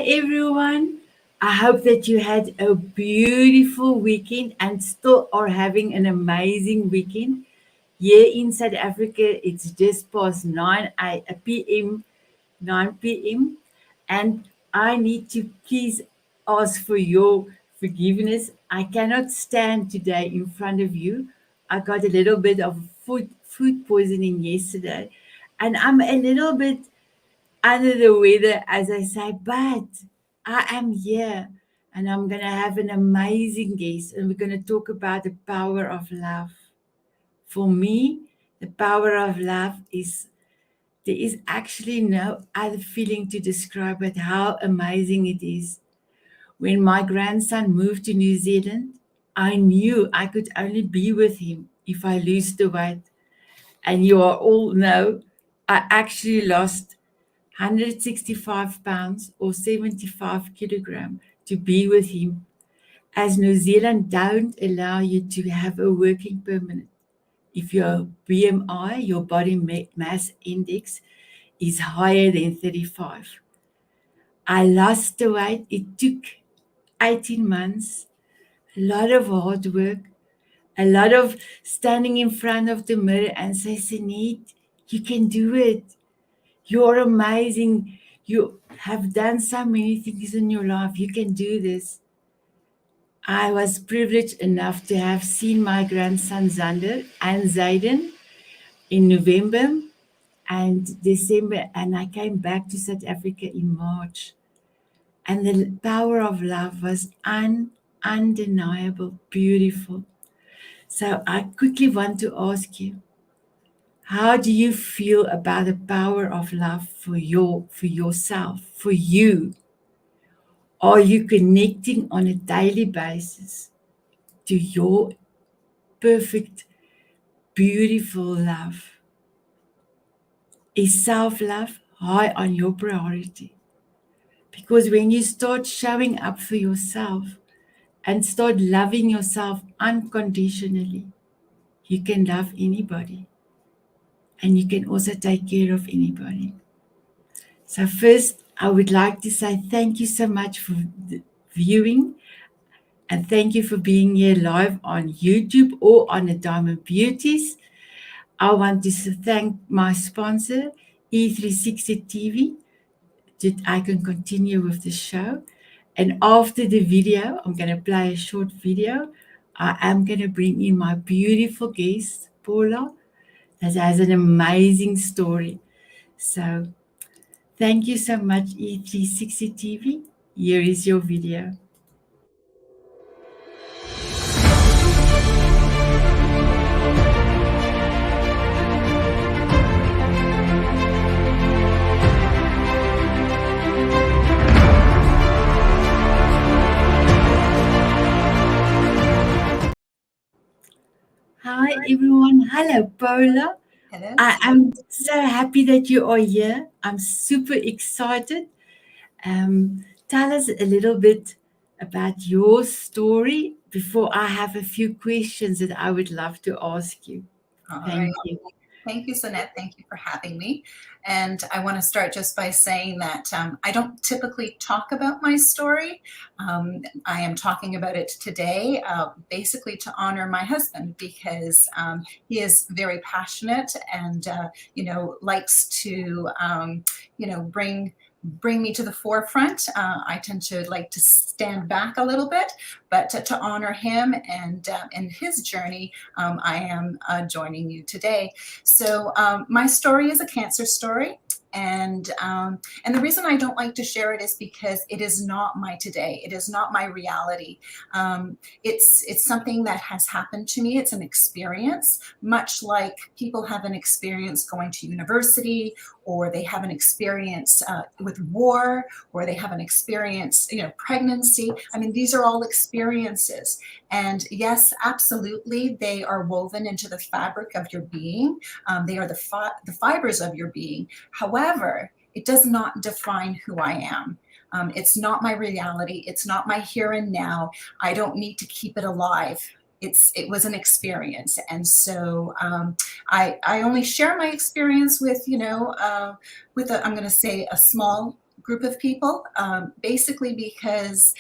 everyone. I hope that you had a beautiful weekend and still are having an amazing weekend. Here in South Africa, it's just past 9 p.m. 9 p.m. And I need to please ask for your forgiveness. I cannot stand today in front of you. I got a little bit of food poisoning yesterday, and I'm a little bit under the weather, as I say, but I am here and I'm going to have an amazing guest and we're going to talk about the power of love. For me, the power of love is there is actually no other feeling to describe it, how amazing it is. When my grandson moved to New Zealand, I knew I could only be with him if I lose the weight. And you all know I actually lost 165 pounds or 75 kilogram to be with him, as New Zealand don't allow you to have a working permit if your BMI, your body mass index, is higher than 35. I lost the weight. It took 18 months, a lot of hard work, a lot of standing in front of the mirror and say, Sanet, you can do it. You're amazing. You have done so many things in your life. You can do this. I was privileged enough to have seen my grandson Zander and Zayden in November and December, and I came back to South Africa in March. And the power of love was undeniable, beautiful. So I quickly want to ask you, how do you feel about the power of love for yourself, for you? Are you connecting on a daily basis to your perfect, beautiful love? Is self-love high on your priority? Because when you start showing up for yourself and start loving yourself unconditionally, you can love anybody and you can also take care of anybody. So first, I would like to say thank you so much for viewing and thank you for being here live on YouTube or on the Diamond Beauties. I want to thank my sponsor, E360 TV, that I can continue with the show. And after the video, I'm going to play a short video. I am going to bring in my beautiful guest, Paula, that has an amazing story. So thank you so much, E360 TV. Here is your video. Hi, everyone. Hello, Paula. Hello. I am so happy that you are here. I'm super excited. Tell us a little bit about your story before I have a few questions that I would love to ask you. All right. Thank you. Thank you, Sanet. Thank you for having me. And I want to start just by saying that I don't typically talk about my story. I am talking about it today, basically to honor my husband because he is very passionate and, likes to, bring me to the forefront. I tend to like to stand back a little bit, but to honor him and his journey, I am joining you today. So my story is a cancer story. And the reason I don't like to share it is because it is not my today. It is not my reality. It's something that has happened to me. It's an experience, much like people have an experience going to university, or they have an experience with war, or they have an experience, pregnancy. I mean, these are all experiences. And yes, absolutely, they are woven into the fabric of your being. They are the fibers of your being. However, it does not define who I am. It's not my reality. It's not my here and now. I don't need to keep it alive. It was an experience. And so I only share my experience with, I'm going to say a small group of people, basically because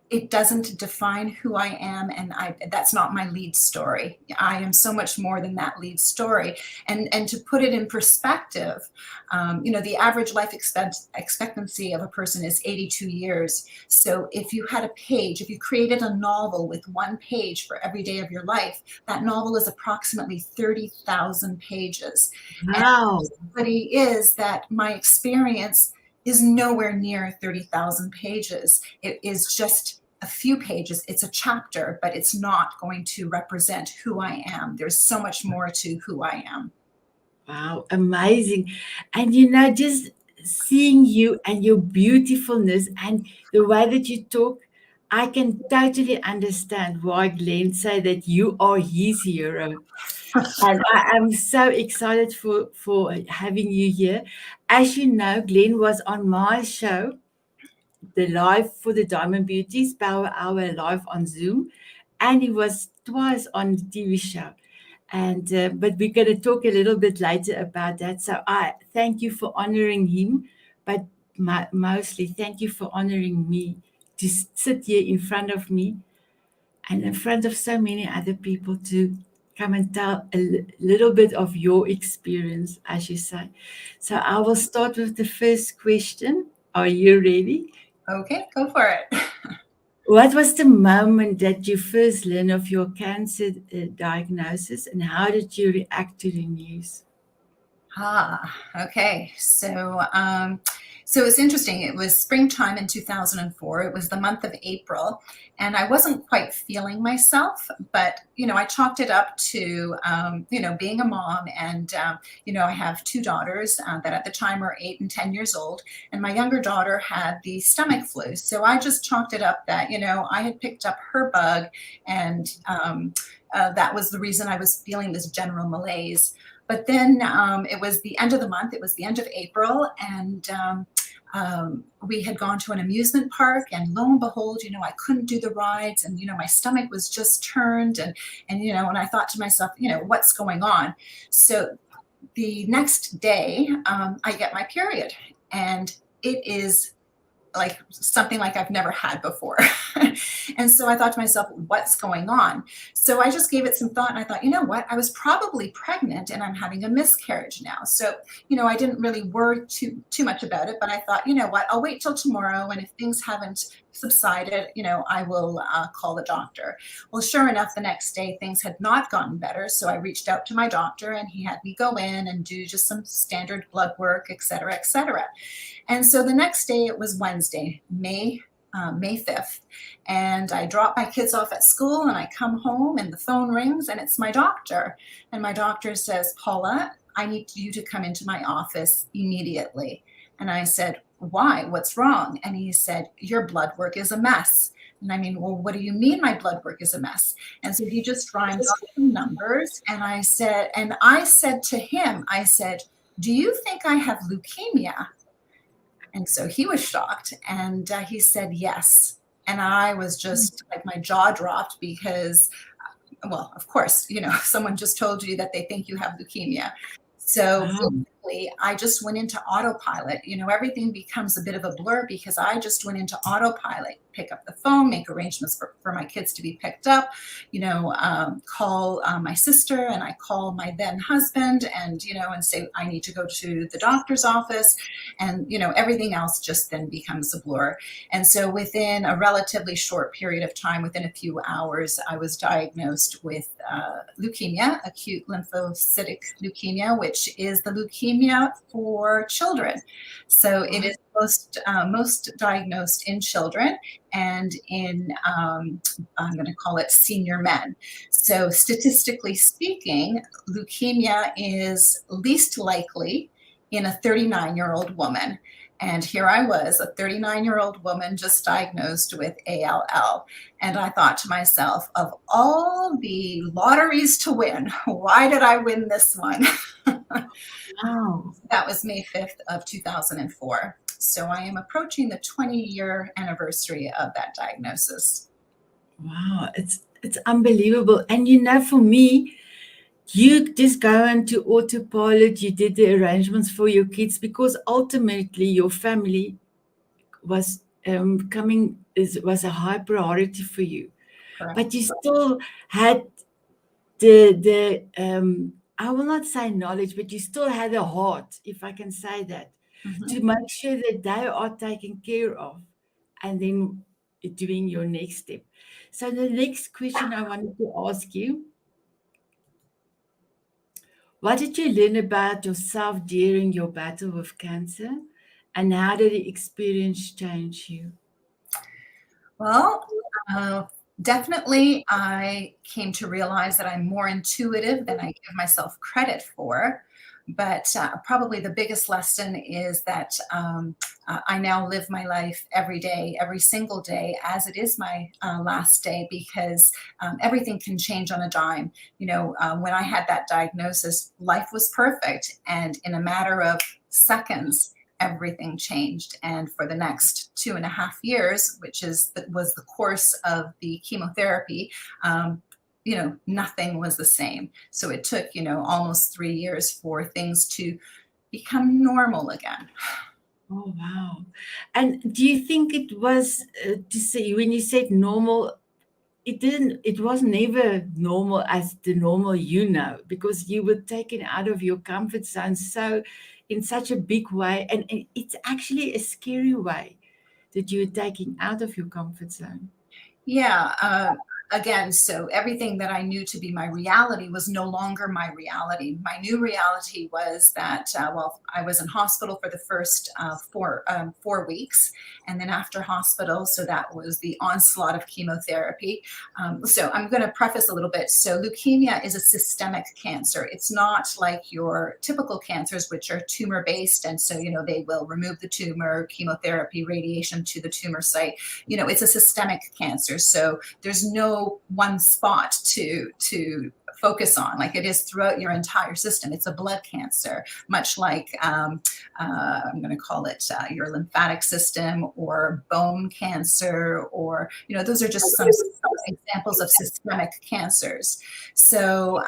it doesn't define who I am, and that's not my lead story. I am so much more than that lead story. And to put it in perspective, the average life expectancy of a person is 82 years. So if you had a page, if you created a novel with one page for every day of your life, that novel is approximately 30,000 pages. And Wow. the reality is that my experience is nowhere near 30,000 pages. It is just a few pages. It's a chapter, but it's not going to represent who I am. There's so much more to who I am. Wow, amazing. And just seeing you and your beautifulness and the way that you talk, I can totally understand why Glenn said that you are his hero. And I am so excited for having you here. As you know, Glenn was on my show, the live for the Diamond Beauties Power Hour live on Zoom, and he was twice on the TV show. And but we're going to talk a little bit later about that. So I thank you for honoring him, but mostly thank you for honoring me to sit here in front of me and in front of so many other people to come and tell a little bit of your experience, as you say. So I will start with the first question. Are you ready? Okay, go for it. What was the moment that you first learned of your cancer diagnosis, and how did you react to the news? Okay. So it's interesting. It was springtime in 2004. It was the month of April, and I wasn't quite feeling myself, but, I chalked it up to, being a mom. And, I have two daughters that at the time were 8 and 10 years old, and my younger daughter had the stomach flu. So I just chalked it up that, I had picked up her bug, and that was the reason I was feeling this general malaise. But then it was the end of the month. It was the end of April, and we had gone to an amusement park, and lo and behold, I couldn't do the rides, and my stomach was just turned, and and I thought to myself, what's going on? So the next day, I get my period, and it is like something like I've never had before. And so I thought to myself, what's going on? So I just gave it some thought, and I thought, you know what? I was probably pregnant, and I'm having a miscarriage now. So, I didn't really worry too much about it, but I thought, you know what? I'll wait till tomorrow, and if things haven't subsided, I will call the doctor. Well, sure enough, the next day things had not gotten better. So I reached out to my doctor, and he had me go in and do just some standard blood work, et cetera, et cetera. And so the next day, it was Wednesday, May 5th. And I drop my kids off at school, and I come home, and the phone rings, and it's my doctor. And my doctor says, Paula, I need you to come into my office immediately. And I said, why? What's wrong? And he said, your blood work is a mess. And I mean, well, what do you mean my blood work is a mess? And so he just rhymed off some numbers. And I said to him, I said, do you think I have leukemia? And so he was shocked, and he said, yes. And I was just like, my jaw dropped, because, well, of course, someone just told you that they think you have leukemia. So Wow. basically, I just went into autopilot. Everything becomes a bit of a blur, because I just went into autopilot, pick up the phone, make arrangements for my kids to be picked up, call my sister, and I call my then husband, and, and say, I need to go to the doctor's office. And, everything else just then becomes a blur. And so within a relatively short period of time, within a few hours, I was diagnosed with leukemia, acute lymphocytic leukemia, which is the leukemia for children. So it is most diagnosed in children and in, I'm going to call it senior men. So statistically speaking, leukemia is least likely in a 39-year-old woman. And here I was, a 39-year-old woman just diagnosed with ALL. And I thought to myself, of all the lotteries to win, why did I win this one? Wow. That was May 5th of 2004. So I am approaching the 20-year anniversary of that diagnosis. Wow. It's unbelievable. And for me, you just go into autopilot. You did the arrangements for your kids because ultimately your family was was a high priority for you. But Correct. you still had the I will not say knowledge, but you still had a heart, if I can say that, to Mhm. make sure that they are taken care of, and then doing your next step. So the next question I wanted to ask you: what did you learn about yourself during your battle with cancer, and how did the experience change you? Well, uh, definitely, I came to realize that I'm more intuitive than I give myself credit for. But probably the biggest lesson is that I now live my life every day, every single day, as it is my last day, because everything can change on a dime. When I had that diagnosis, life was perfect. And in a matter of seconds, everything changed. And for the next 2.5 years, which was the course of the chemotherapy, nothing was the same. So it took, almost 3 years for things to become normal again. Oh, wow. And do you think it was to say when you said normal, it was never normal as the normal because you were taken out of your comfort zone so in such a big way, and it's actually a scary way that you're taken out of your comfort zone. Yeah. Again, so everything that I knew to be my reality was no longer my reality. My new reality was that, well, I was in hospital for the first 4 weeks. And then after hospital, so that was the onslaught of chemotherapy. So I'm going to preface a little bit. So leukemia is a systemic cancer. It's not like your typical cancers, which are tumor based. And so, they will remove the tumor, chemotherapy, radiation to the tumor site. It's a systemic cancer. So there's no one spot to focus on like it is throughout your entire system. It's a blood cancer, much like I'm going to call it your lymphatic system or bone cancer, or those are just some examples of systemic cancers. So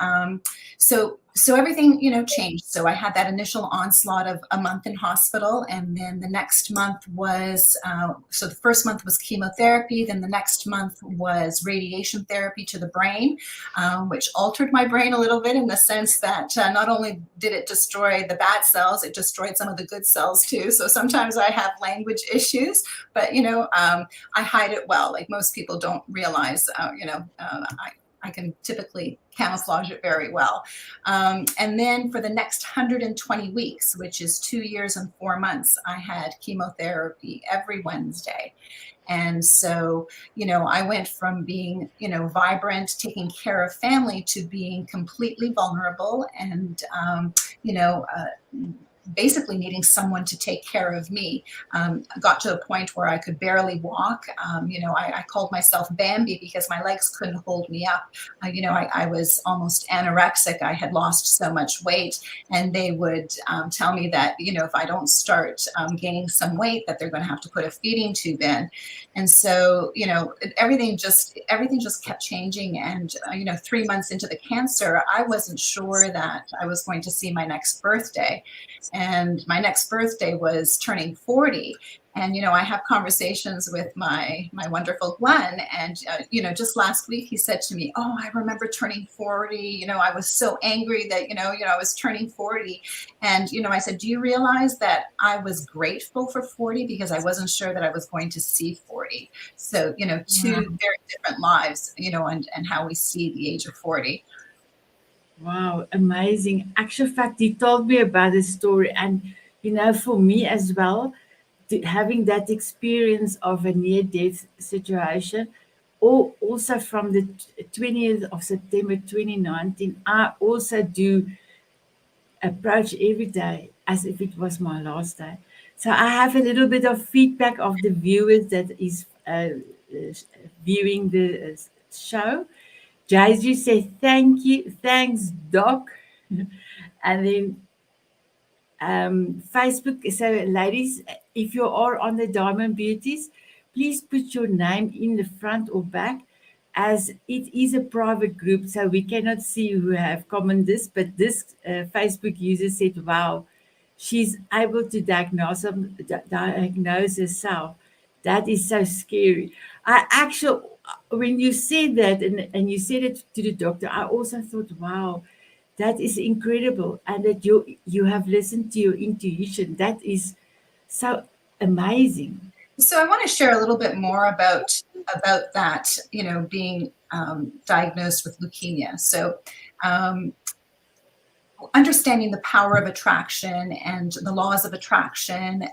everything changed. So I had that initial onslaught of a month in hospital, and then the next month was so the first month was chemotherapy, then the next month was radiation therapy to the brain, which altered my brain a little bit in the sense that not only did it destroy the bad cells, it destroyed some of the good cells too. So sometimes I have language issues, but I hide it well. Like most people don't realize, I can typically camouflage it very well. And then for the next 120 weeks, which is 2 years and 4 months, I had chemotherapy every Wednesday. And so, I went from being, vibrant, taking care of family to being completely vulnerable and, you know, uh, basically needing someone to take care of me. I got to a point where I could barely walk. I called myself Bambi because my legs couldn't hold me up. I was almost anorexic. I had lost so much weight, and they would tell me that, if I don't start gaining some weight, that they're going to have to put a feeding tube in. And so, everything just kept changing. And, 3 months into the cancer, I wasn't sure that I was going to see my next birthday. And my next birthday was turning 40. And, I have conversations with my wonderful Glenn. And, just last week he said to me, "Oh, I remember turning 40. I was so angry that, I was turning 40. And, I said, "Do you realize that I was grateful for 40 because I wasn't sure that I was going to see 40?" So, two Wow. very different lives, and how we see the age of 40. Wow, amazing. Actual fact, he told me about this story, and for me as well, having that experience of a near-death situation, or also from the 20th of September 2019, I also do approach every day as if it was my last day. So I have a little bit of feedback of the viewers that is viewing the show. Jaiju said, "Thank you, thanks, Doc." And then Facebook. So, ladies, if you are on the Diamond Beauties, please put your name in the front or back. as it is a private group, so we cannot see who have commented this, but this Facebook user said, wow, she's able to diagnose herself. That is so scary. I actually, when you said that and you said it to the doctor, I also thought, wow, that is incredible. And that you have listened to your intuition. That is so amazing. So I want to share a little bit more about that, being diagnosed with leukemia. So understanding the power of attraction and the laws of attraction.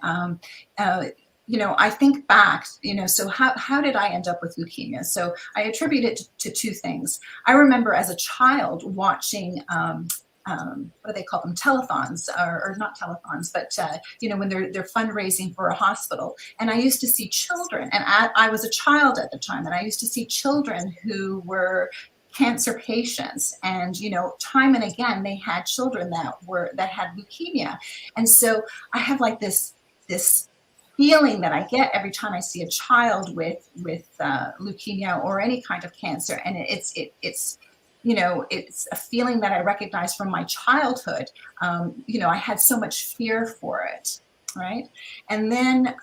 I think back, so how did I end up with leukemia? So I attribute it to two things. I remember as a child watching, what do they call them? Telethons, or not telethons, but when they're fundraising for a hospital. And I used to see children, and I was a child at the time, and I used to see children who were cancer patients, and time and again they had children that had leukemia. And so I have like this feeling that I get every time I see a child with leukemia or any kind of cancer, and it's a feeling that I recognize from my childhood. I had so much fear for it, right? And then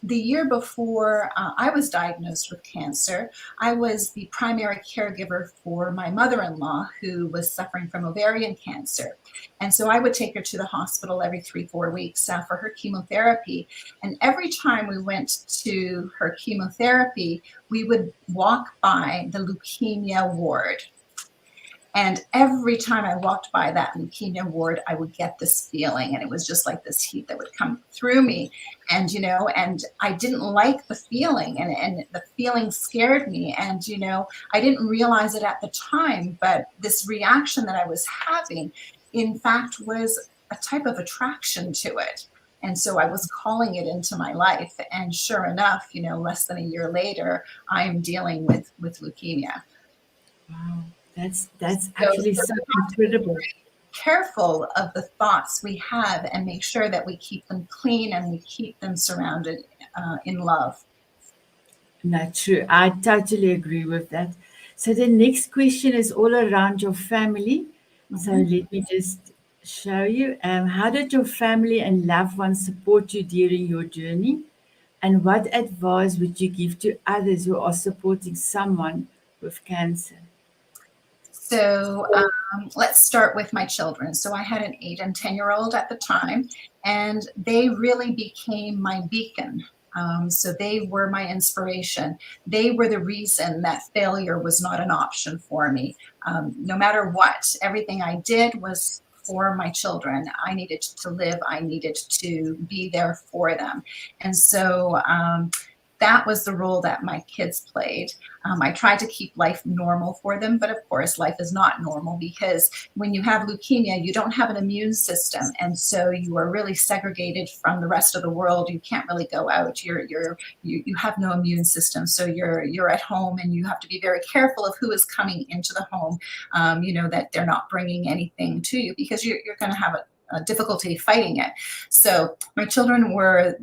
the year before I was diagnosed with cancer, I was the primary caregiver for my mother-in-law who was suffering from ovarian cancer. And so I would take her to the hospital every 3-4 weeks for her chemotherapy. And every time we went to her chemotherapy, we would walk by the leukemia ward. And every time I walked by that leukemia ward, I would get this feeling, and it was just like this heat that would come through me. And, and I didn't like the feeling, and the feeling scared me. And, I didn't realize it at the time, but this reaction that I was having, in fact, was a type of attraction to it. And so I was calling it into my life. And sure enough, less than a year later, I am dealing with leukemia. Wow. That's actually so incredible. Careful of the thoughts we have and make sure that we keep them clean and we keep them surrounded in love. Not true. I totally agree with that. So the next question is all around your family. So let me just show you. How did your family and loved ones support you during your journey? And what advice would you give to others who are supporting someone with cancer? So let's start with my children. So I had an 8 and 10-year-old at the time, and they really became my beacon. So they were my inspiration. They were the reason that failure was not an option for me. No matter what, everything I did was for my children. I needed to live. I needed to be there for them. And so that was the role that my kids played. I tried to keep life normal for them, but of course life is not normal, because when you have leukemia, you don't have an immune system. And so you are really segregated from the rest of the world. You can't really go out. You have no immune system. So you're at home, and you have to be very careful of who is coming into the home, that they're not bringing anything to you, because you're going to have a difficulty fighting it. So my children were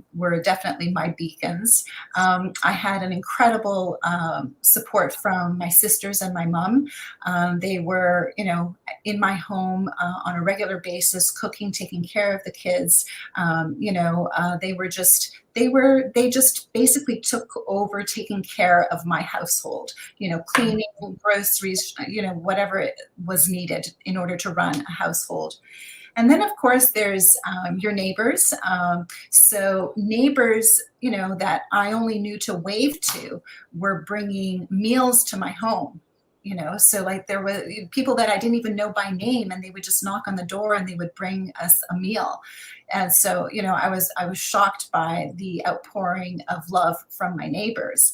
definitely my beacons. I had an incredible support from my sisters and my mom. They were, in my home on a regular basis, cooking, taking care of the kids. They just basically took over taking care of my household, cleaning, groceries, whatever it was needed in order to run a household. And then, of course, there's your neighbors. So neighbors, that I only knew to wave to were bringing meals to my home. So like there were people that I didn't even know by name, and they would just knock on the door and they would bring us a meal. And so, I was shocked by the outpouring of love from my neighbors.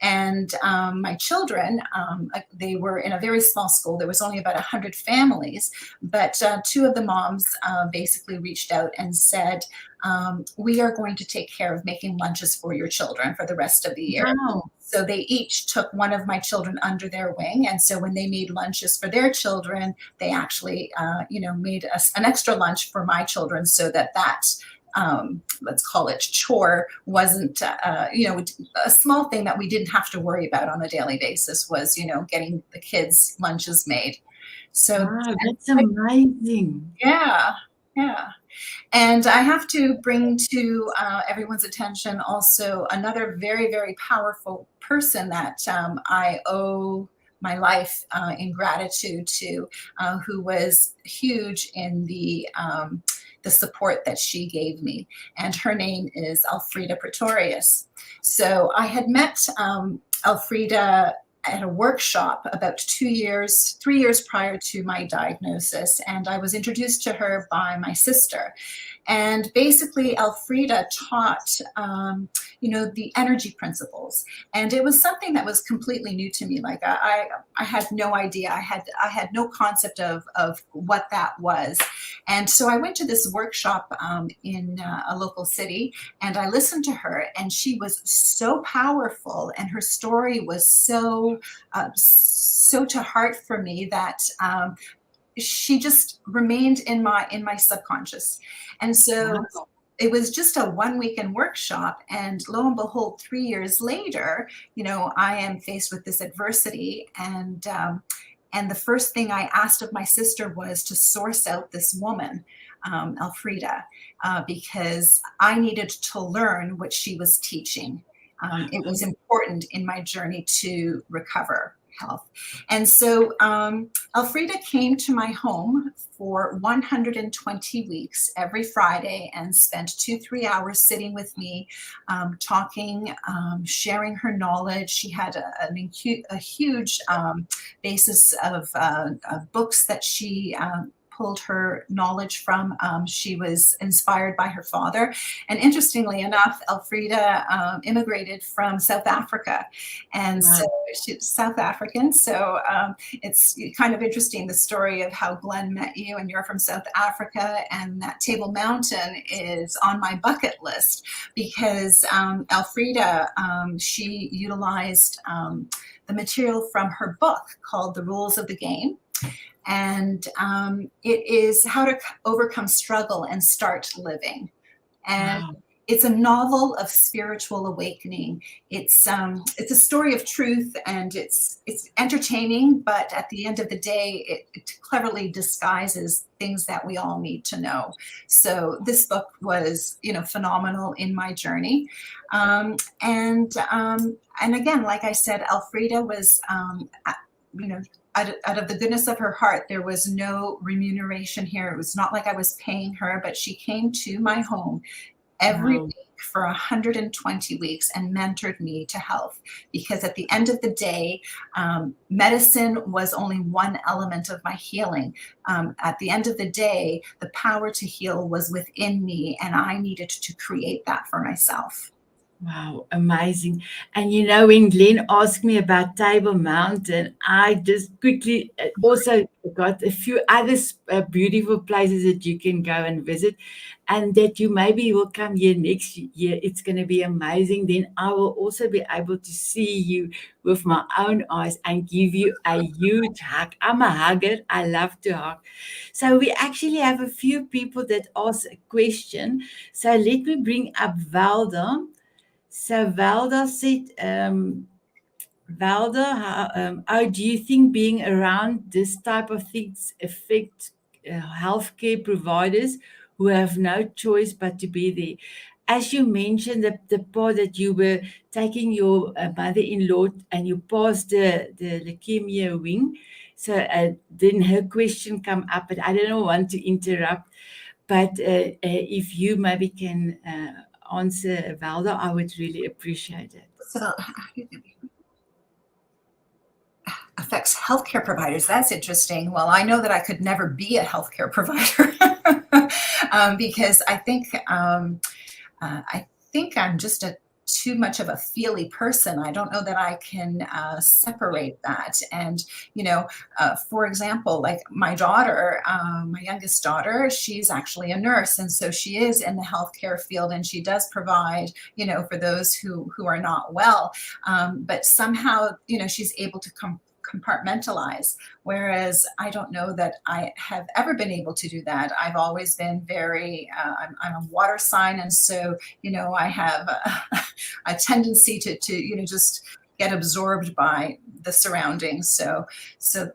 And my children, they were in a very small school. There was only about 100 families, but 2 of the moms basically reached out and said, we are going to take care of making lunches for your children for the rest of the year. Wow. So they each took one of my children under their wing. And so when they made lunches for their children, they actually, made an extra lunch for my children, so that let's call it chore wasn't, a small thing that we didn't have to worry about on a daily basis was, getting the kids lunches made. So, Wow, and that's amazing. yeah, yeah. And I have to bring to everyone's attention also another very, very powerful person that I owe my life in gratitude to, who was huge in the support that she gave me. And her name is Elfrida Pretorius. So I had met Elfrida at a workshop about 3 years prior to my diagnosis. And I was introduced to her by my sister. And basically, Elfrida taught, the energy principles, and it was something that was completely new to me. Like I had no idea. I had no concept of what that was, and so I went to this workshop in a local city, and I listened to her, and she was so powerful, and her story was so to heart for me that. She just remained in my subconscious. And so Wow. it was just a 1 weekend workshop, and lo and behold, 3 years later, I am faced with this adversity, and the first thing I asked of my sister was to source out this woman, Elfrida, because I needed to learn what she was teaching. It was important in my journey to recover health. And so Elfrida came to my home for 120 weeks every Friday and spent 2-3 hours sitting with me, talking, sharing her knowledge. She had a huge basis of books that she pulled her knowledge from. She was inspired by her father. And interestingly enough, Elfrida immigrated from South Africa. And Wow. so she's South African. So it's kind of interesting, the story of how Glenn met you, and you're from South Africa. And that Table Mountain is on my bucket list because Elfrida, she utilized the material from her book called The Rules of the Game. And it is how to overcome struggle and start living. And Wow. it's a novel of spiritual awakening. It's a story of truth, and it's entertaining, but at the end of the day, it cleverly disguises things that we all need to know. So this book was, phenomenal in my journey. And again, like I said, Elfrida was, out of the goodness of her heart, there was no remuneration here. It was not like I was paying her, but she came to my home every Wow. week for 120 weeks and mentored me to health. Because at the end of the day, medicine was only one element of my healing. At the end of the day, the power to heal was within me, and I needed to create that for myself. Wow, amazing. And when Glenn asked me about Table Mountain, I just quickly also got a few other beautiful places that you can go and visit, and that you maybe will come here next year. It's going to be amazing. Then I will also be able to see you with my own eyes and give you a huge hug. I'm a hugger. I love to hug. So we actually have a few people that ask a question. So let me bring up Valda. So Valda said, Valda, how do you think being around this type of things affect healthcare providers who have no choice but to be there? As you mentioned, the part that you were taking your mother-in-law and you passed the leukemia wing. So then her question come up, but I don't want to interrupt. But if you maybe can answer, Valda, I would really appreciate it. So affects healthcare providers. That's interesting. Well, I know that I could never be a healthcare provider because I think I'm just too much of a feely person. I don't know that I can separate that. And, for example, like my daughter, my youngest daughter, she's actually a nurse. And so she is in the healthcare field, and she does provide, for those who are not well. But somehow, she's able to compartmentalize, whereas I don't know that I have ever been able to do that. I've always been very, I'm a water sign, and so, I have a tendency to, just get absorbed by the surroundings. So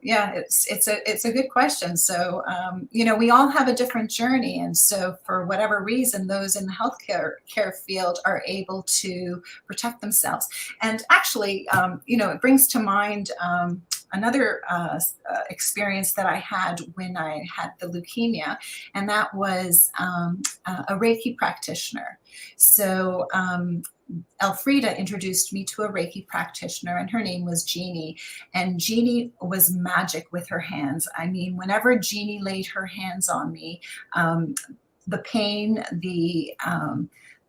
yeah, it's a good question. So we all have a different journey, and so for whatever reason, those in the healthcare field are able to protect themselves. And actually, it brings to mind another experience that I had when I had the leukemia, and that was a Reiki practitioner. So Elfrida introduced me to a Reiki practitioner, and her name was Jeannie. And Jeannie was magic with her hands. I mean, whenever Jeannie laid her hands on me, the pain, the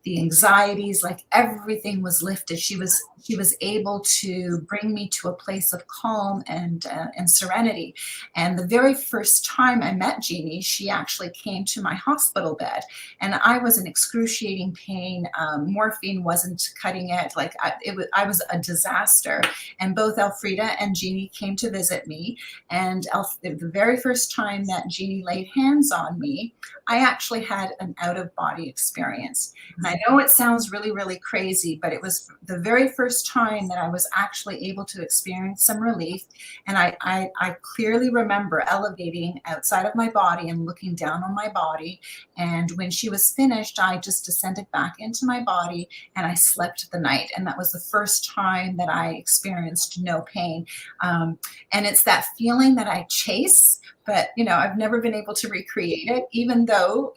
anxieties, like everything was lifted. She was able to bring me to a place of calm and serenity. And the very first time I met Jeannie, she actually came to my hospital bed, and I was in excruciating pain. Morphine wasn't cutting it. Like I was a disaster. And both Elfrida and Jeannie came to visit me. And the very first time that Jeannie laid hands on me, I actually had an out-of-body experience. And I know it sounds really, really crazy, but it was the very first time that I was actually able to experience some relief. And I clearly remember elevating outside of my body and looking down on my body. And when she was finished, I just descended back into my body and I slept the night. And that was the first time that I experienced no pain. And it's that feeling that I chase, but, I've never been able to recreate it, even though,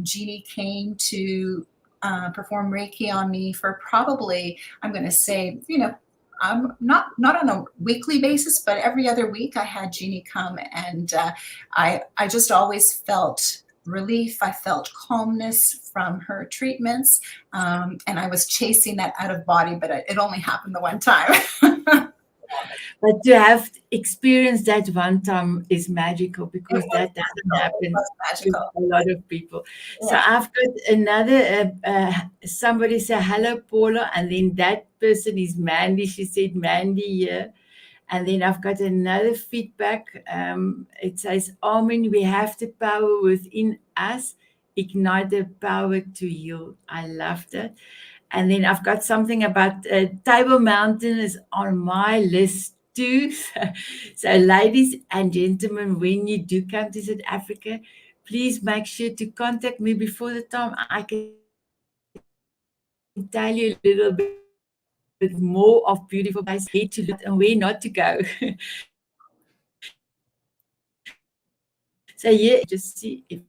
Jeannie came to perform Reiki on me for probably, I'm going to say, not on a weekly basis, but every other week I had Jeannie come, and I just always felt relief. I felt calmness from her treatments, and I was chasing that out of body, but it only happened the one time. But to have experienced that one time is magical, because that doesn't happen to a lot of people. Yeah. So I've got another, somebody say, hello, Paula. And then that person is Mandy. She said, Mandy here. And then I've got another feedback. It says, Armin, we have the power within us. Ignite the power to heal. I love that. And then I've got something about Table Mountain is on my list too. So, ladies and gentlemen, when you do come to South Africa, please make sure to contact me before the time. I can tell you a little bit more of beautiful places where to look and where not to go. So yeah, just see if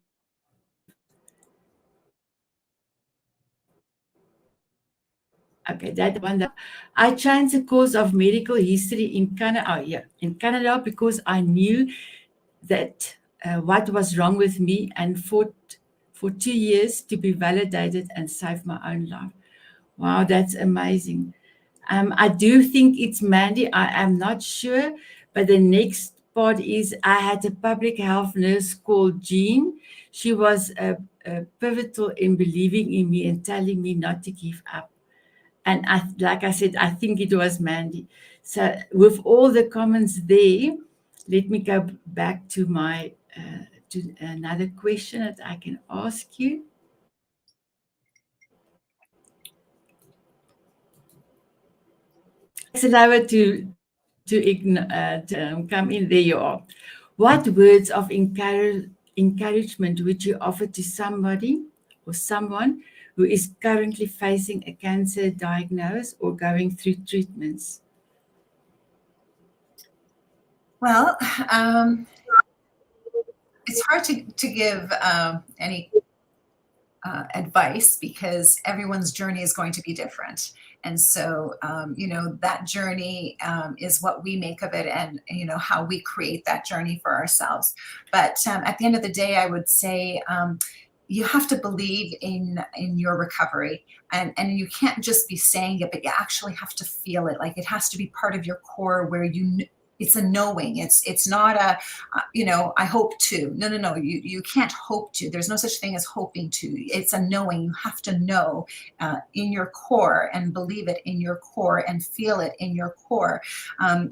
okay, that one. I changed the course of medical history in Canada. Oh, yeah, in Canada, because I knew that what was wrong with me, and fought for 2 years to be validated and save my own life. Wow, that's amazing. I do think it's Mandy. I am not sure, but the next part is I had a public health nurse called Jean. She was pivotal in believing in me and telling me not to give up. And like I said, I think it was Mandy. So with all the comments there, let me go back to my to another question that I can ask you. Allow to come in. There you are. What words of encouragement would you offer to somebody or someone who is currently facing a cancer diagnosis or going through treatments? Well, it's hard to give any advice, because everyone's journey is going to be different. And so, that journey is what we make of it, and, how we create that journey for ourselves. But at the end of the day, I would say, you have to believe in your recovery, and you can't just be saying it, but you actually have to feel it. Like, it has to be part of your core, where it's a knowing. It's not a, I hope to. No. You can't hope to. There's no such thing as hoping to. It's a knowing. You have to know in your core and believe it in your core and feel it in your core.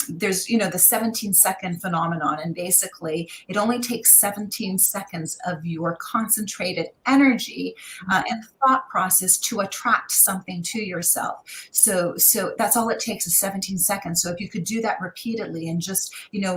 There's, the 17-second phenomenon, and basically it only takes 17 seconds of your concentrated energy and thought process to attract something to yourself. So that's all it takes is 17 seconds. So if you could do that repeatedly and just,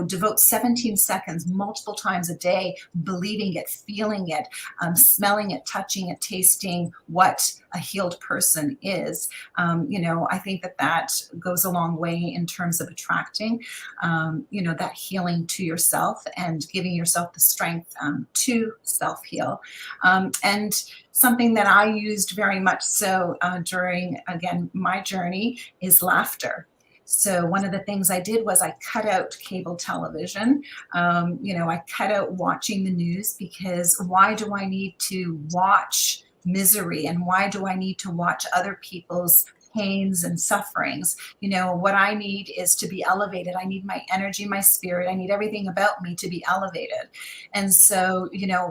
devote 17 seconds multiple times a day, believing it, feeling it, smelling it, touching it, tasting what a healed person is, I think that goes a long way in terms of attracting, that healing to yourself and giving yourself the strength to self-heal. And something that I used very much so during, again, my journey is laughter. So one of the things I did was I cut out cable television. I cut out watching the news, because why do I need to watch misery, and why do I need to watch other people's pains and sufferings? What I need is to be elevated. I need my energy, my spirit. I need everything about me to be elevated. And so,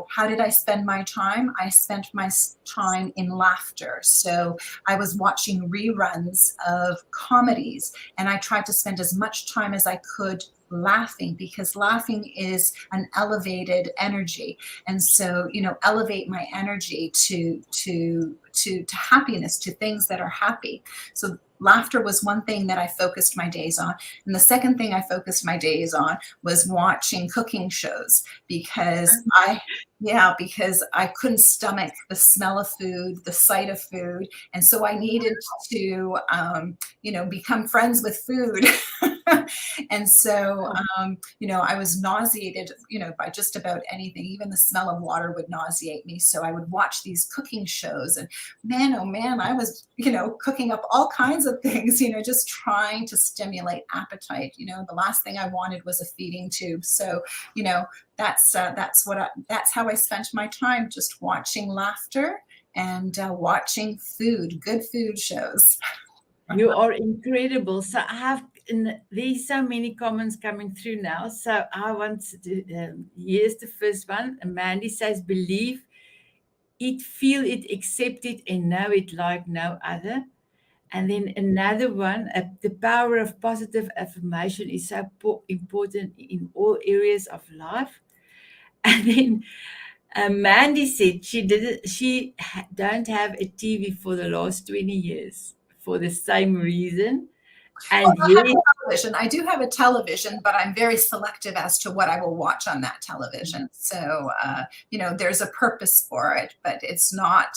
how did I spend my time? I spent my time in laughter. So I was watching reruns of comedies, and I tried to spend as much time as I could laughing, because laughing is an elevated energy. And so, elevate my energy to happiness, to things that are happy. So laughter was one thing that I focused my days on. And the second thing I focused my days on was watching cooking shows, because I couldn't stomach the smell of food, the sight of food. And so I needed to, become friends with food. And so, I was nauseated, by just about anything. Even the smell of water would nauseate me. So I would watch these cooking shows, and man, oh man, I was, cooking up all kinds of things, just trying to stimulate appetite. The last thing I wanted was a feeding tube. So, that's how I spent my time, just watching laughter and watching good food shows. You are incredible. So there's so many comments coming through now. So I want to, here's the first one. Mandy says, believe it, feel it, accept it, and know it like no other. And then another one, the power of positive affirmation is so important in all areas of life. And then Mandy said she don't have a TV for the last 20 years for the same reason. And I have a television. I do have a television, but I'm very selective as to what I will watch on that television. So, there's a purpose for it, but it's not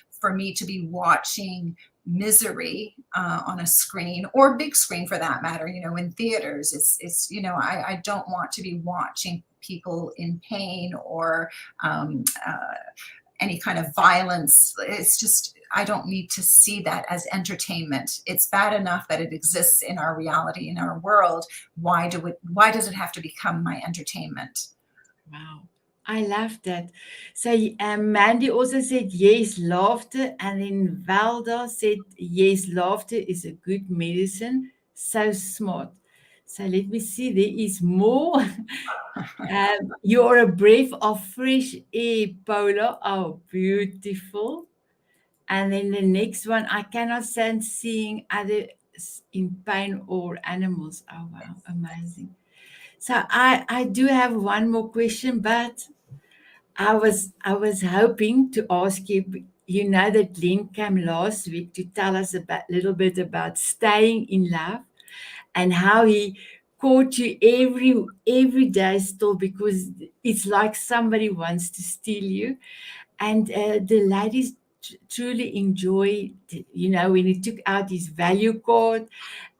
for me to be watching misery on a screen, or big screen for that matter, in theaters. It's I don't want to be watching people in pain or any kind of violence. It's just, I don't need to see that as entertainment. It's bad enough that it exists in our reality, in our world. Why does it have to become my entertainment? wow, I love that. So Mandy also said yes, laughter, and then Valda said yes, laughter is a good medicine. So smart. So let me see. There is more. You're a breath of fresh air, Paula. Oh, beautiful. And then the next one, I cannot stand seeing others in pain or animals. Oh, wow, amazing. So I do have one more question, but I was hoping to ask you. You know that Glenn came last week to tell us about little bit about staying in love and how he caught you every day still, because it's like somebody wants to steal you. And the ladies truly enjoyed, when he took out his value card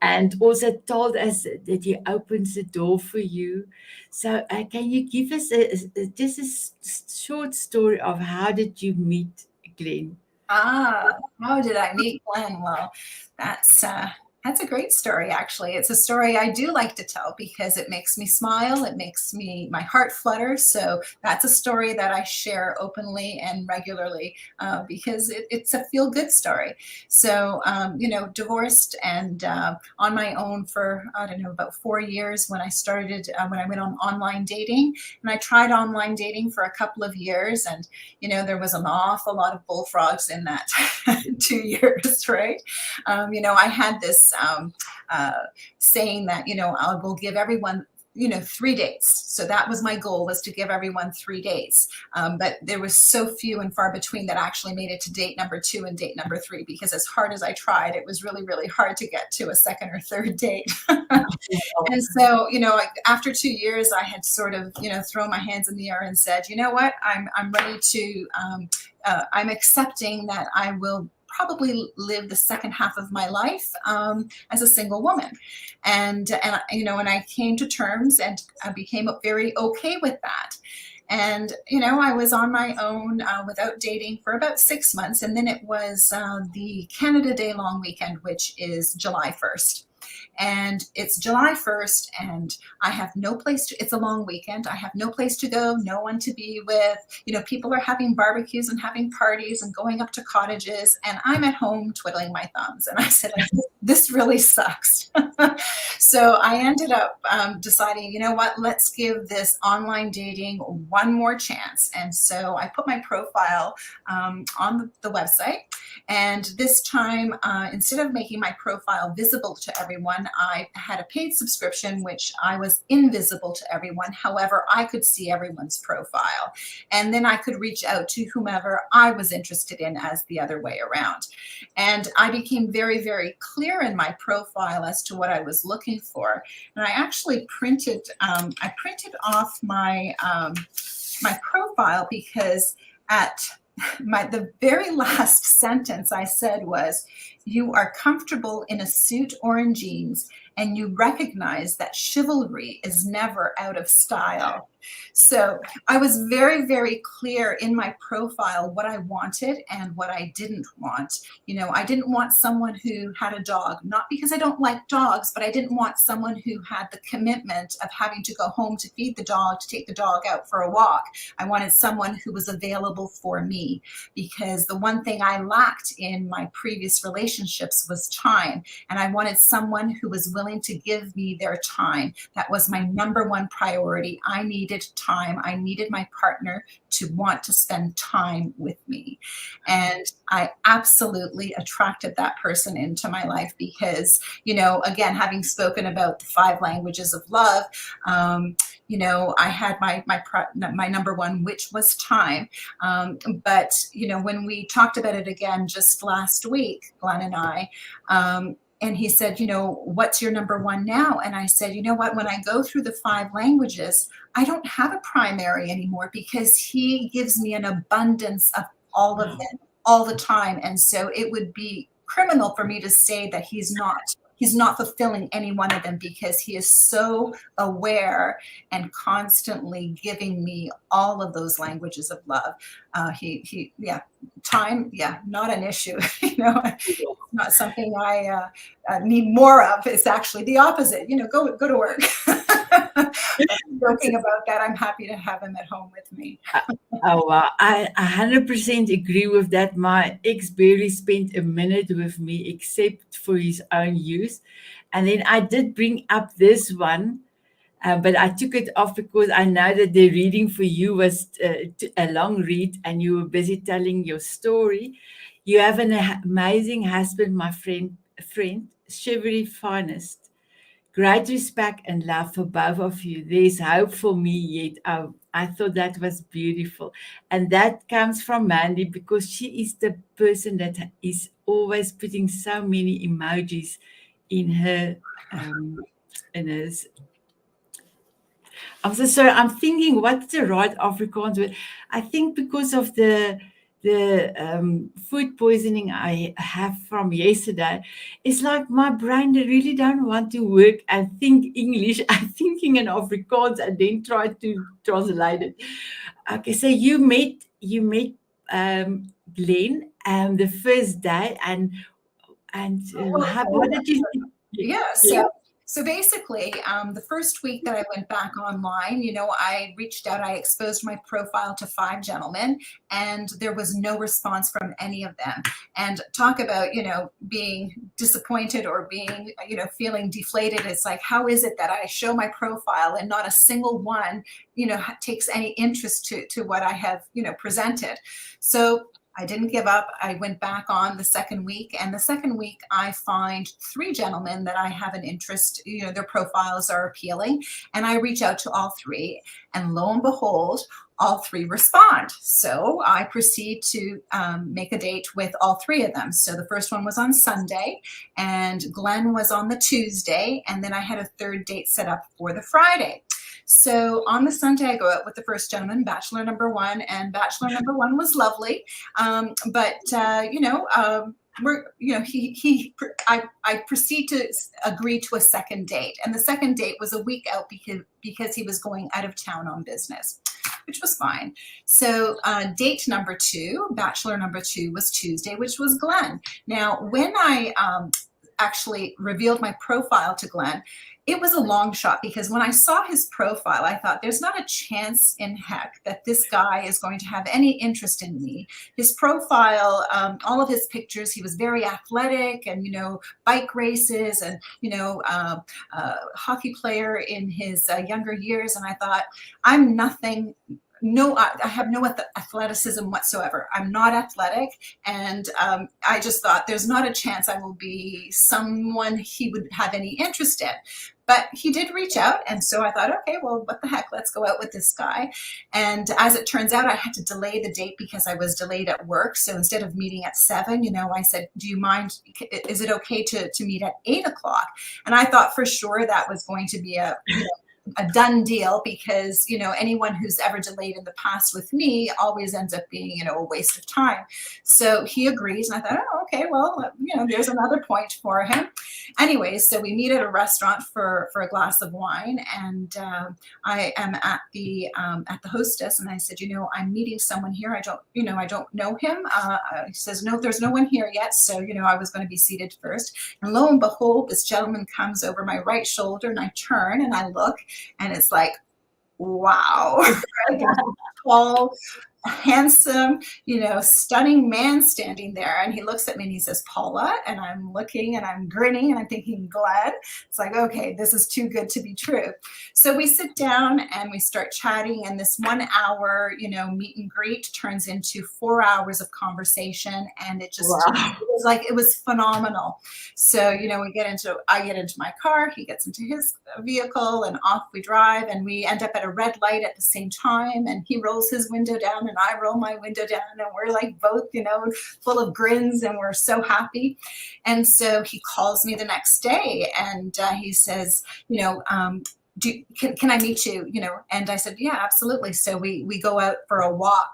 and also told us that he opens the door for you. So can you give us just a short story of how did you meet Glenn? How did I meet Glenn? Well, that's That's a great story, actually. It's a story I do like to tell because it makes me smile. It makes my heart flutter. So that's a story that I share openly and regularly because it's a feel good story. So, divorced and on my own for, I don't know, about 4 years when I started, when I went on online dating. And I tried online dating for a couple of years. And, there was an awful lot of bullfrogs in that 2 years, right? I had this saying that, I will give everyone 3 dates. So that was my goal, was to give everyone 3 dates. But there was so few and far between that actually made it to date number 2 and date number 3, because as hard as I tried, it was really, really hard to get to a second or third date. And so, after 2 years, I had sort of, thrown my hands in the air and said, you know what, I'm ready to, I'm accepting that I will probably live the second half of my life as a single woman. And I came to terms and I became very okay with that. And, I was on my own without dating for about 6 months. And then it was the Canada Day long weekend, which is July 1st. And it's July 1st, and I have no place to, it's a long weekend. I have no place to go, no one to be with. People are having barbecues and having parties and going up to cottages, and I'm at home twiddling my thumbs. And I said, like, this really sucks. So I ended up deciding, you know what, let's give this online dating one more chance. And so I put my profile on the website. And this time, instead of making my profile visible to everyone, I had a paid subscription, which I was invisible to everyone. However, I could see everyone's profile. And then I could reach out to whomever I was interested in, as the other way around. And I became very, very clear in my profile as to what I was looking for. And I actually printed off my my profile, because at the very last sentence I said was, "You are comfortable in a suit or in jeans, and you recognize that chivalry is never out of style." So I was very, very clear in my profile what I wanted and what I didn't want. I didn't want someone who had a dog, not because I don't like dogs, but I didn't want someone who had the commitment of having to go home to feed the dog, to take the dog out for a walk. I wanted someone who was available for me, because the one thing I lacked in my previous relationships was time. And I wanted someone who was willing to give me their time. That was my number one priority. I needed time. I needed my partner to want to spend time with me. And I absolutely attracted that person into my life because, again, having spoken about the 5 languages of love, I had my number one, which was time. But, when we talked about it again just last week, Glenn and I, and he said, what's your number one now? And I said, you know what, when I go through the 5 languages, I don't have a primary anymore, because he gives me an abundance of all of them all the time. And so it would be criminal for me to say that he's not fulfilling any one of them, because he is so aware and constantly giving me all of those languages of love. Time, not an issue. Not something I need more of. It's actually the opposite. Go to work. Joking about that, I'm happy to have him at home with me. Oh, wow. I 100% agree with that. My ex barely spent a minute with me except for his own use. And then I did bring up this one, but I took it off because I know that the reading for you was a long read and you were busy telling your story. You have an amazing husband, my friend, chivalry finest. Great respect and love for both of you. There's hope for me yet. I thought that was beautiful. And that comes from Mandy, because she is the person that is always putting so many emojis in her in hers. I'm so sorry. I'm thinking, what's the right Afrikaans word? I think because of the food poisoning I have from yesterday, it's like my brain really don't want to work and think English. I'm thinking in Afrikaans and then try to translate it. Okay, so you met Glenn the first day, and Well, what did you? Yeah, Yeah. so basically, the first week that I went back online, I reached out, I exposed my profile to 5 gentlemen, and there was no response from any of them. And talk about, being disappointed or being, feeling deflated. It's like, how is it that I show my profile and not a single one, takes any interest to what I have, presented? So I didn't give up. I went back on the second week, and the second week I find 3 gentlemen that I have an interest, their profiles are appealing, and I reach out to all 3, and lo and behold, all 3 respond. So I proceed to make a date with all 3 of them. So the first one was on Sunday, and Glenn was on the Tuesday, and then I had a third date set up for the Friday. So on the Sunday, I go out with the first gentleman, bachelor number 1, and bachelor number 1 was lovely. But I proceed to agree to a second date, and the second date was a week out because he was going out of town on business, which was fine. So date number 2, bachelor number 2, was Tuesday, which was Glenn. Now, when I actually revealed my profile to Glenn, it was a long shot, because when I saw his profile, I thought there's not a chance in heck that this guy is going to have any interest in me. His profile, all of his pictures, he was very athletic and, bike races and, hockey player in his younger years. And I thought, I'm nothing. No, I have no athleticism whatsoever. I'm not athletic. And I just thought there's not a chance I will be someone he would have any interest in. But he did reach out. And so I thought, okay, well, what the heck, let's go out with this guy. And as it turns out, I had to delay the date because I was delayed at work. So instead of meeting at 7, I said, do you mind, is it okay to meet at 8 o'clock? And I thought for sure that was going to be a done deal, because anyone who's ever delayed in the past with me always ends up being a waste of time. So he agrees, and I thought, oh, okay, well, there's another point for him. Anyways, so we meet at a restaurant for a glass of wine, and I am at the hostess, and I said, I'm meeting someone here. I don't know him. He says, no, there's no one here yet. So I was going to be seated first, and lo and behold, this gentleman comes over my right shoulder, and I turn and I look. And it's like, wow, tall, handsome, stunning man standing there. And he looks at me and he says, Paula. And I'm looking and I'm grinning and I'm thinking, glad. It's like, okay, this is too good to be true. So we sit down and we start chatting. And this 1 hour, meet and greet turns into 4 hours of conversation. And it just, it was phenomenal. So, I get into my car, he gets into his vehicle, and off we drive, and we end up at a red light at the same time. And he rolls his window down and I roll my window down, and we're like both, full of grins, and we're so happy. And so he calls me the next day, and he says, can I meet you? And I said, yeah, absolutely. So we go out for a walk.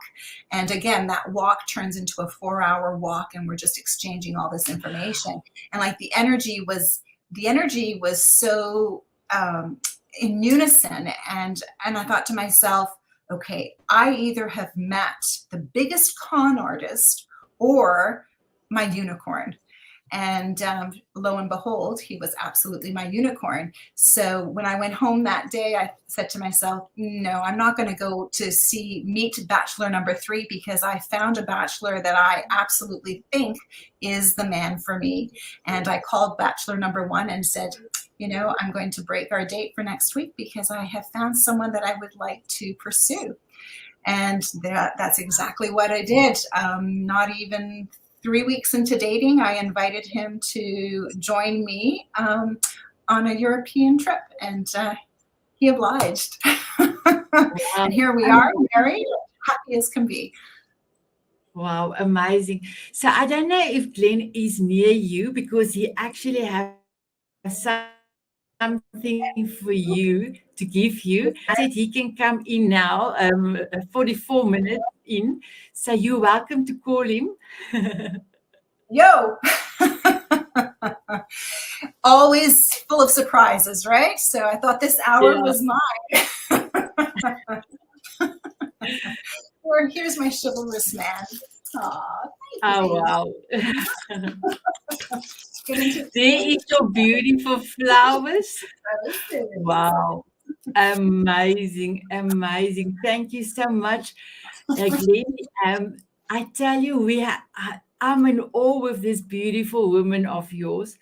And again, that walk turns into a 4-hour walk, and we're just exchanging all this information. And like the energy was so in unison. And I thought to myself, okay, I either have met the biggest con artist or my unicorn. And lo and behold, he was absolutely my unicorn. So when I went home that day, I said to myself, no, I'm not going to go to meet bachelor number 3, because I found a bachelor that I absolutely think is the man for me. And I called bachelor number 1 and said, I'm going to break our date for next week because I have found someone that I would like to pursue. And that's exactly what I did. Not even 3 weeks into dating, I invited him to join me on a European trip, and he obliged. And here we are, married, happy as can be. Wow, amazing. So I don't know if Glenn is near you, because he actually has something for you to give you. I said he can come in now, 44 minutes in. So you're welcome to call him. Yo! Always full of surprises, right? So I thought this hour was mine. Or here's my chivalrous man. Aww, oh, wow. get into There is your beautiful flowers. adversities. Wow. Amazing, amazing. Thank you so much, Glenn. I tell you, I'm in awe with this beautiful woman of yours.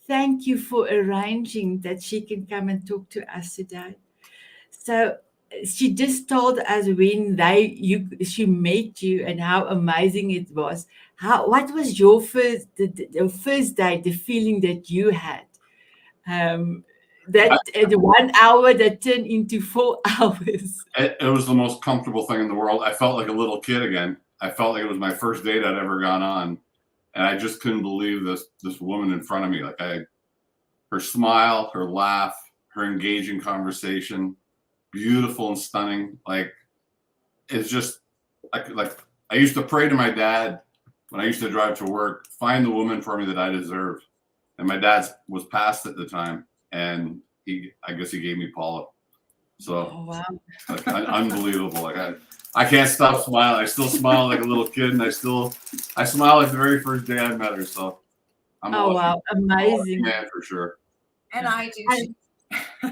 Thank you for arranging that she can come and talk to us today. So she just told us when she met you and how amazing it was. What was your the first day, the feeling that you had? Um, that the 1 hour that turned into 4 hours. It was the most comfortable thing in the world. I felt like a little kid again. I felt like it was my first date I'd ever gone on, and I just couldn't believe this woman in front of me. Her smile, her laugh, her engaging conversation, beautiful and stunning. Like, it's just like I used to pray to my dad when I used to drive to work, find the woman for me that I deserved. And my dad was passed at the time, and I guess he gave me Paula. So, Oh, wow. like, unbelievable. Like, I can't stop smiling. I still smile like a little kid, and I smile like the very first day I met her. So I'm Oh, wow. Amazing. man for sure. And I do.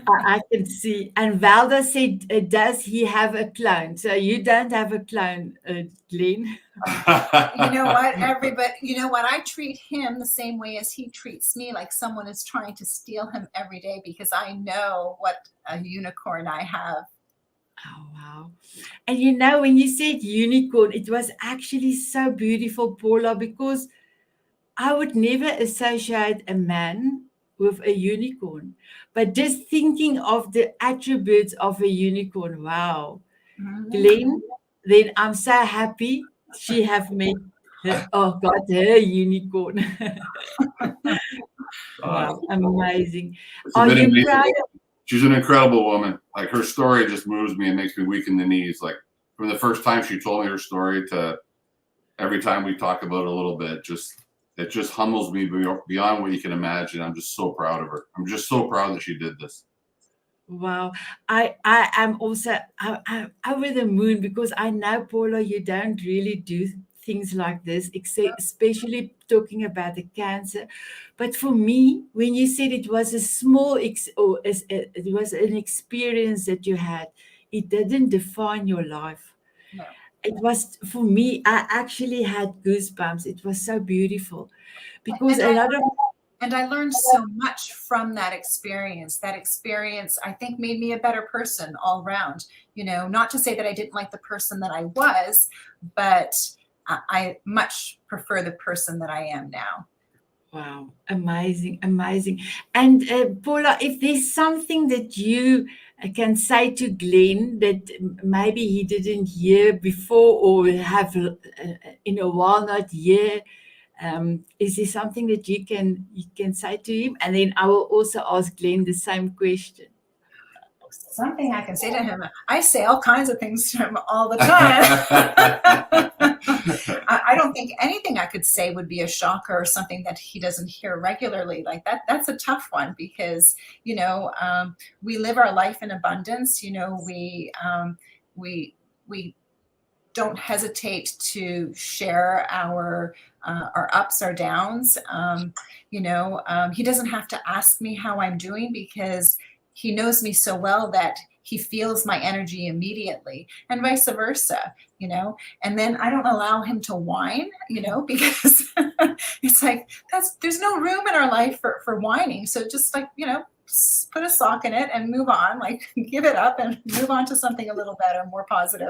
I can see. And Valda said, does he have a clone? So you don't have a clone, Glenn. You know what, everybody, you know what, I treat him the same way as he treats me, like someone is trying to steal him every day, because I know what a unicorn I have. Oh, wow. And you know, when you said unicorn, it was actually so beautiful, Paula, because I would never associate a man with a unicorn. But just thinking of the attributes of a unicorn, wow. Glenn, then I'm so happy she have met her unicorn. Wow, amazing. Are you amazing. proud? She's an incredible woman. Like, her story just moves me and makes me weak in the knees. Like, from the first time she told me her story to every time we talk about it a little bit, it just humbles me beyond what you can imagine. I'm just so proud of her. I'm just so proud that she did this. Wow. I am also over the moon, because I know, Paula, you don't really do things like this, especially talking about the cancer. But for me, when you said it was a small it was an experience that you had, it didn't define your life. No. It was, for me, I actually had goosebumps. It was so beautiful, because a lot of And I learned so much from that experience. That experience, I think, made me a better person all around. You know, not to say that I didn't like the person that I was, but I much prefer the person that I am now. Wow, amazing, amazing. And Paula, if there's something that you can say to Glenn that maybe he didn't hear before, or have in a while not hear, is there something that you can say to him? And then I will also ask Glenn the same question. Something I can say to him. I say all kinds of things to him all the time. I don't think anything I could say would be a shocker or something that he doesn't hear regularly. Like that. That's a tough one, because, you know, we live our life in abundance. You know, we don't hesitate to share our ups, our downs. You know, he doesn't have to ask me how I'm doing, because he knows me so well that he feels my energy immediately, and vice versa, you know. And then I don't allow him to whine, you know, because it's like, there's no room in our life for whining. So just, like, you know, put a sock in it and move on, like, give it up and move on to something a little better, more positive.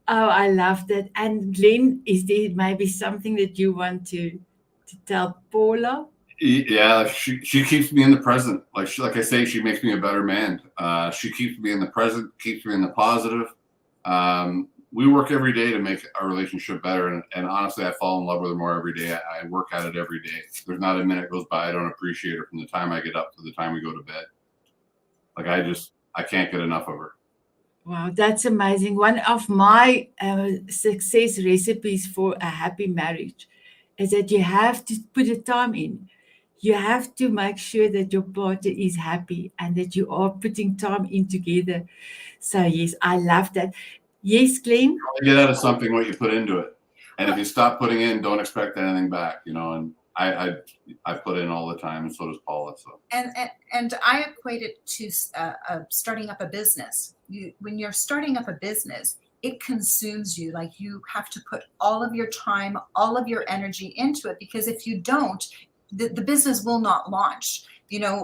Oh, I love that. And Glenn, is there maybe something that you want to tell Paula? Yeah, she keeps me in the present. Like I say, she makes me a better man. She keeps me in the present, keeps me in the positive. We work every day to make our relationship better. And honestly, I fall in love with her more every day. I work at it every day. There's not a minute goes by I don't appreciate her, from the time I get up to the time we go to bed. Like, I can't get enough of her. Wow, that's amazing. One of my success recipes for a happy marriage is that you have to put the time in. You have to make sure that your partner is happy and that you are putting time in together. So, yes, I love that. Yes, Glenn? You get out of something what you put into it. And if you stop putting in, don't expect anything back, you know. And I put in all the time, and so does Paula. So and I equate it to starting up a business. When you're starting up a business, it consumes you. Like, you have to put all of your time, all of your energy into it, because if you don't, the business will not launch,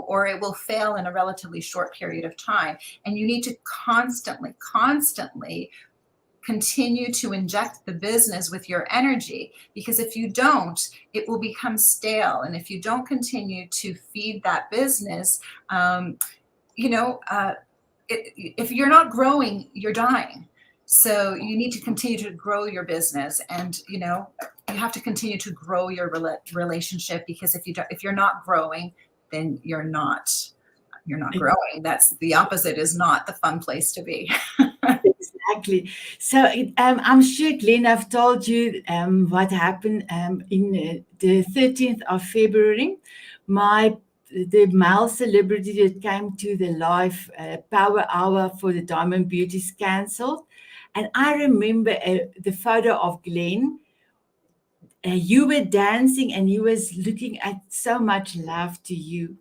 or it will fail in a relatively short period of time. And you need to constantly continue to inject the business with your energy, because if you don't, it will become stale. And if you don't continue to feed that business, if you're not growing, you're dying. So you need to continue to grow your business, and you have to continue to grow your relationship, because if you're not growing, then you're not growing. That's the opposite, is not the fun place to be. Exactly. So I'm sure, Glenn, I've told you what happened in the 13th of February. The male celebrity that came to the live power hour for the Diamond Beauty is cancelled. And I remember the photo of Glenn. You were dancing and he was looking at so much love to you.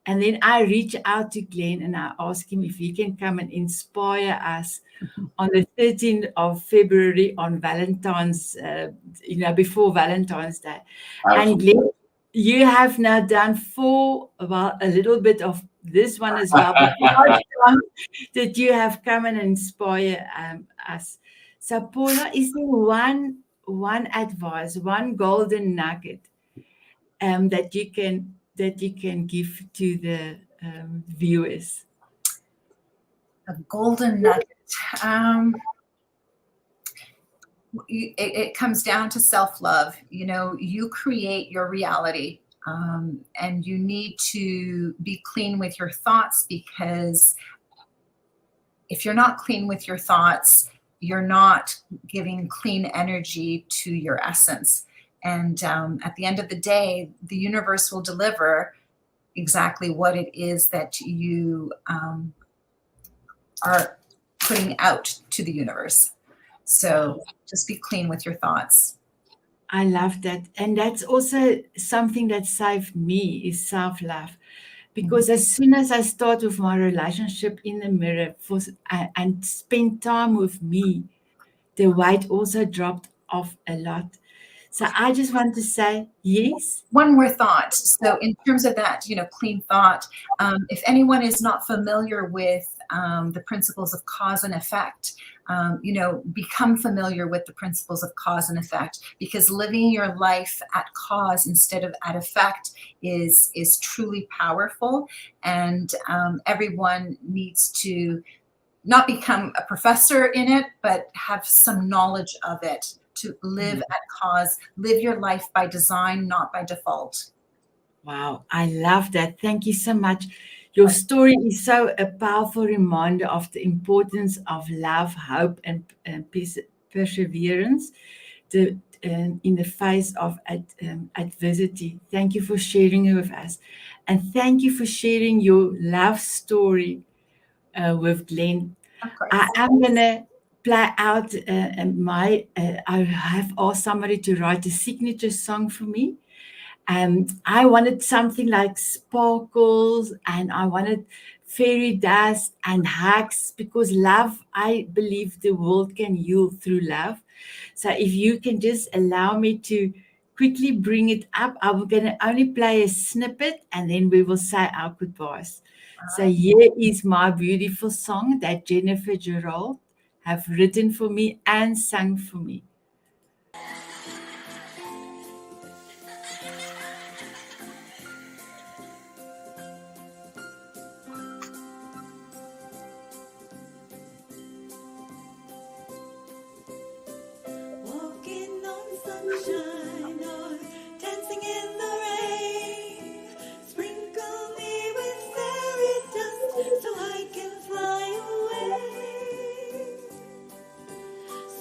And then I reached out to Glenn and I asked him if he can come and inspire us on the 13th of February on Valentine's, before Valentine's Day. absolutely. And Glenn, you have now done a little bit of this one as well, but 5 times that you have come and inspire us. So Paula, is there one advice, one golden nugget that you can give to the viewers? A golden nugget. It comes down to self-love. You create your reality, and you need to be clean with your thoughts, because if you're not clean with your thoughts, you're not giving clean energy to your essence. And at the end of the day, the universe will deliver exactly what it is that you are putting out to the universe. So just be clean with your thoughts. I love that. And that's also something that saved me, is self-love. Because as soon as I start with my relationship in the mirror and spend time with me, the weight also dropped off a lot. So I just want to say, yes. One more thought. So in terms of that, clean thought, if anyone is not familiar with the principles of cause and effect, become familiar with the principles of cause and effect, because living your life at cause instead of at effect is truly powerful. And everyone needs to not become a professor in it, but have some knowledge of it, to live at cause, live your life by design, not by default. Wow, I love that. Thank you so much. Your story is so a powerful reminder of the importance of love, hope, and perseverance in the face of adversity. Thank you for sharing it with us. And thank you for sharing your love story with Glenn. Of course. I am going to play out I have asked somebody to write a signature song for me. I wanted something like sparkles, and I wanted fairy dust and hugs, because love, I believe the world can heal through love. So if you can just allow me to quickly bring it up, I'm going to only play a snippet and then we will say our goodbyes. So here is my beautiful song that Jennifer Gerald have written for me and sung for me. Walking on sunshine or dancing in the rain, sprinkle me with fairy dust so I can fly away.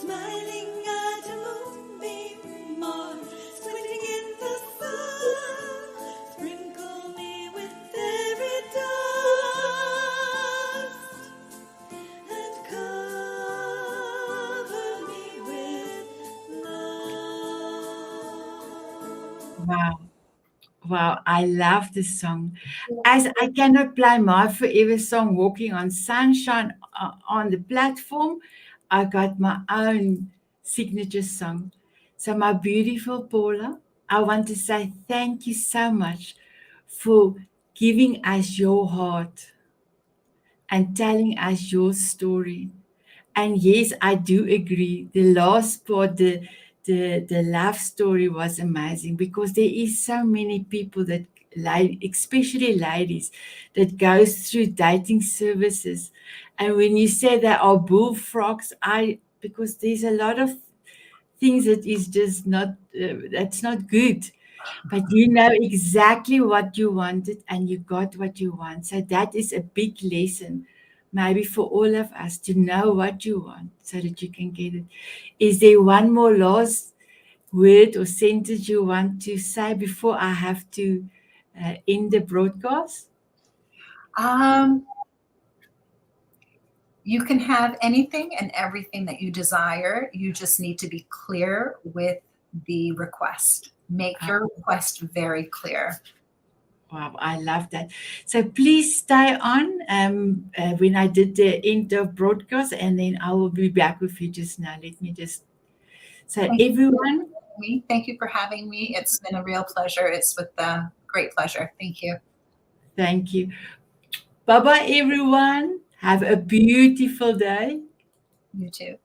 Smiling at a moonbeam or squinting in the sun, sprinkle me with fairy dust and cover me with love. Wow. Wow, I love this song. As I cannot play my forever song, Walking on Sunshine, on the platform, I got my own signature song. So, my beautiful Paula, I want to say thank you so much for giving us your heart and telling us your story. And yes, I do agree. The last part, the love story was amazing, because there is so many people that, especially ladies, that goes through dating services. And when you say they are bullfrogs, because there's a lot of things that is just not, that's not good. But you know exactly what you wanted and you got what you want. So that is a big lesson, maybe for all of us, to know what you want so that you can get it. Is there one more last word or sentence you want to say before I have to end the broadcast? Um, you can have anything and everything that you desire. You just need to be clear with the request. Make your request very clear. Wow, I love that. So please stay on when I did the end of broadcast, and then I will be back with you just now. Let me just. So Thank everyone, you. Thank you for having me. It's been a real pleasure. It's with great pleasure. Thank you. thank you. Bye bye, everyone. Have a beautiful day. You too.